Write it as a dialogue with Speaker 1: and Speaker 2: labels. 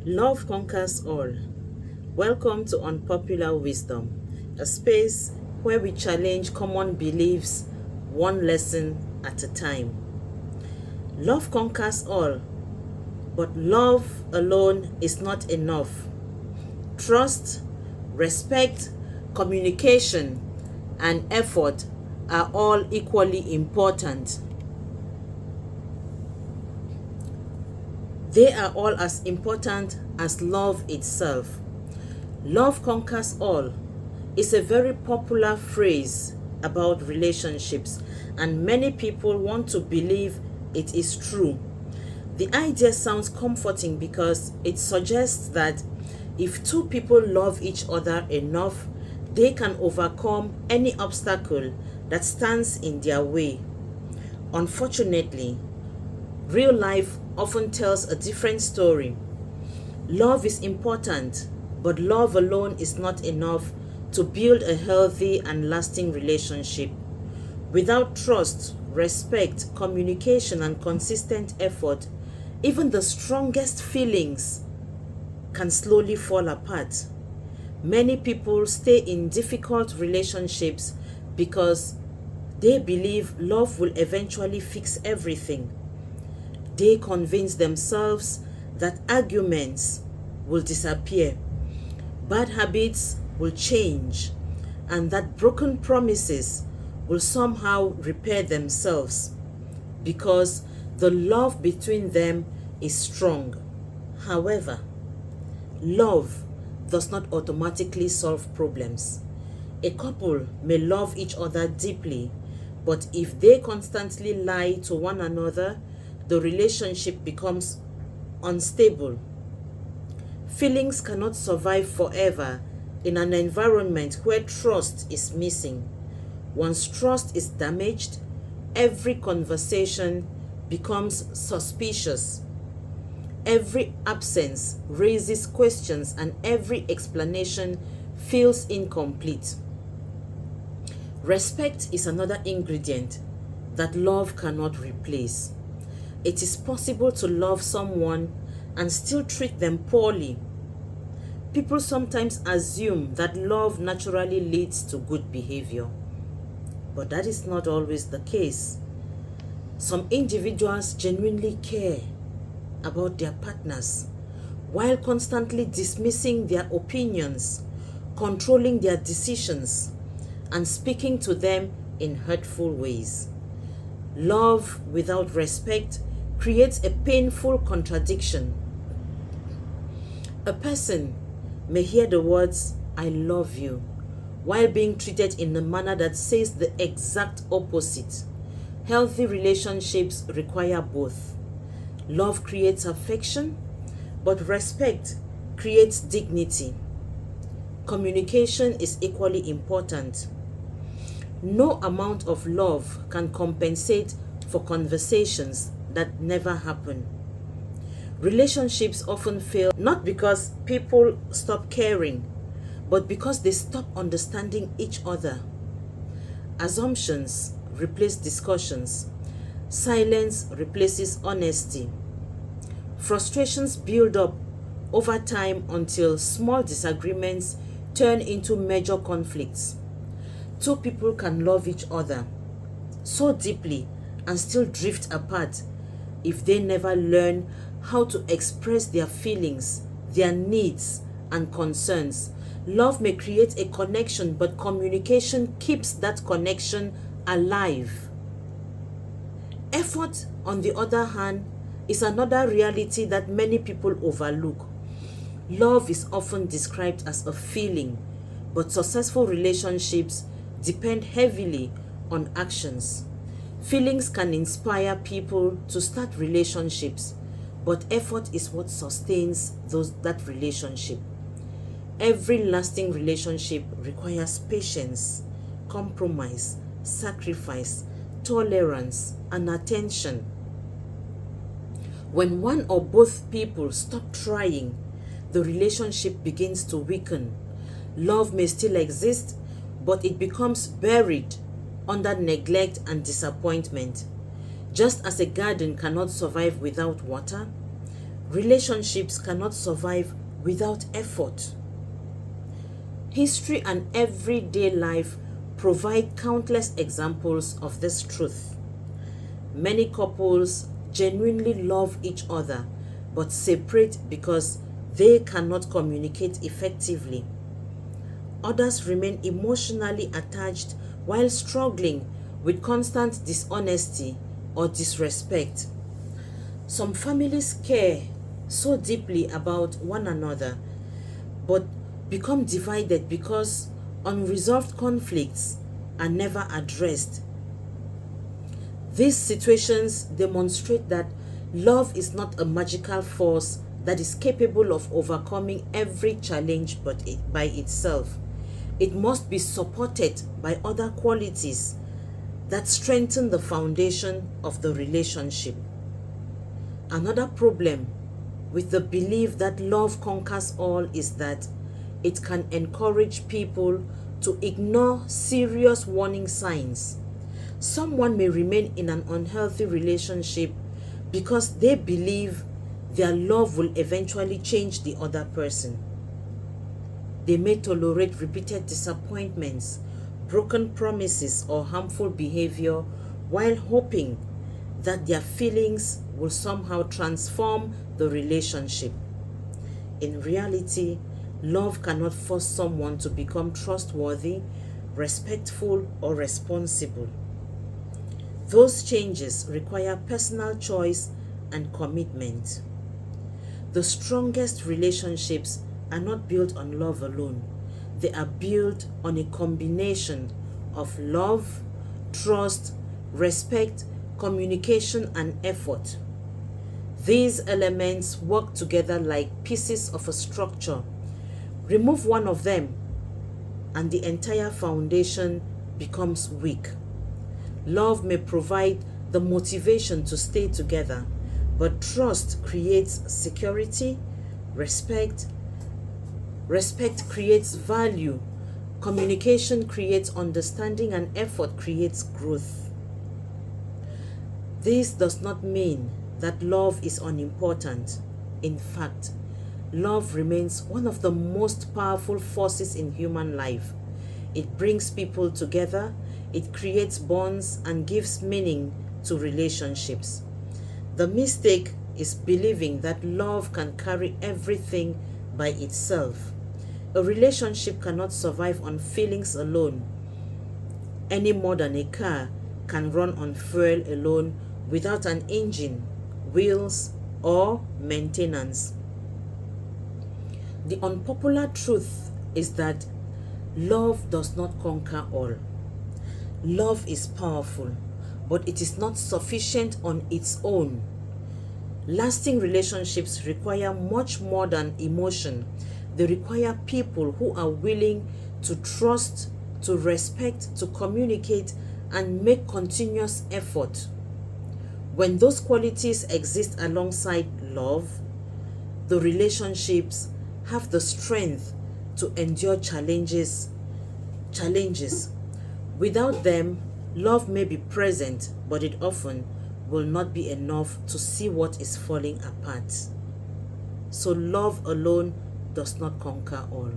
Speaker 1: Love conquers all. Welcome to Unpopular Wisdom, a space where we challenge common beliefs one lesson at a time. Love conquers all, but love alone is not enough. Trust, respect, communication, and effort are all equally important. They are all as important as love itself. Love conquers all is a very popular phrase about relationships, and many people want to believe it is true. The idea sounds comforting because it suggests that if two people love each other enough, they can overcome any obstacle that stands in their way. Unfortunately, real life often tells a different story. Love is important, but love alone is not enough to build a healthy and lasting relationship. Without trust, respect, communication, and consistent effort, even the strongest feelings can slowly fall apart. Many people stay in difficult relationships because they believe love will eventually fix everything. They convince themselves that arguments will disappear, bad habits will change, and that broken promises will somehow repair themselves because the love between them is strong. However, love does not automatically solve problems. A couple may love each other deeply, but if they constantly lie to one another, the relationship becomes unstable. Feelings cannot survive forever in an environment where trust is missing. Once trust is damaged, every conversation becomes suspicious. Every absence raises questions, and every explanation feels incomplete. Respect is another ingredient that love cannot replace. It is possible to love someone and still treat them poorly. People sometimes assume that love naturally leads to good behavior, but that is not always the case. Some individuals genuinely care about their partners while constantly dismissing their opinions, controlling their decisions, and speaking to them in hurtful ways. Love without respect creates a painful contradiction. A person may hear the words, "I love you," while being treated in a manner that says the exact opposite. Healthy relationships require both. Love creates affection, but respect creates dignity. Communication is equally important. No amount of love can compensate for conversations that never happen. Relationships often fail not because people stop caring, but because they stop understanding each other. Assumptions replace discussions. Silence replaces honesty. Frustrations build up over time until small disagreements turn into major conflicts. Two people can love each other so deeply and still drift apart if they never learn how to express their feelings, their needs, and concerns. Love may create a connection, but communication keeps that connection alive. Effort, on the other hand, is another reality that many people overlook. Love is often described as a feeling, but successful relationships depend heavily on actions. Feelings can inspire people to start relationships, but effort is what sustains that relationship. Every lasting relationship requires patience, compromise, sacrifice, tolerance, and attention. When one or both people stop trying, the relationship begins to weaken. Love may still exist, but it becomes buried under neglect and disappointment. Just as a garden cannot survive without water, Relationships cannot survive without effort. History and everyday life provide countless examples of this truth. Many couples genuinely love each other but separate because they cannot communicate effectively. Others remain emotionally attached while struggling with constant dishonesty or disrespect. Some families care so deeply about one another but become divided because unresolved conflicts are never addressed. These situations demonstrate that love is not a magical force that is capable of overcoming every challenge by itself. It must be supported by other qualities that strengthen the foundation of the relationship. Another problem with the belief that love conquers all is that it can encourage people to ignore serious warning signs. Someone may remain in an unhealthy relationship because they believe their love will eventually change the other person. They may tolerate repeated disappointments, broken promises, or harmful behavior while hoping that their feelings will somehow transform the relationship. In reality, love cannot force someone to become trustworthy, respectful, or responsible. Those changes require personal choice and commitment. The strongest relationships are not built on love alone. They are built on a combination of love, trust, respect, communication, and effort. These elements work together like pieces of a structure. Remove one of them, and the entire foundation becomes weak. Love may provide the motivation to stay together, but trust creates security, respect creates value, communication creates understanding, and effort creates growth. This does not mean that love is unimportant. In fact, love remains one of the most powerful forces in human life. It brings people together, it creates bonds, and gives meaning to relationships. The mistake is believing that love can carry everything by itself. A relationship cannot survive on feelings alone, any more than a car can run on fuel alone without an engine, wheels, or maintenance. The unpopular truth is that love does not conquer all. Love is powerful, but it is not sufficient on its own. Lasting relationships require much more than emotion. They require people who are willing to trust, to respect, to communicate, and make continuous effort. When those qualities exist alongside love, the relationships have the strength to endure challenges. Without them, love may be present, but it often will not be enough to see what is falling apart. So love alone does not conquer all.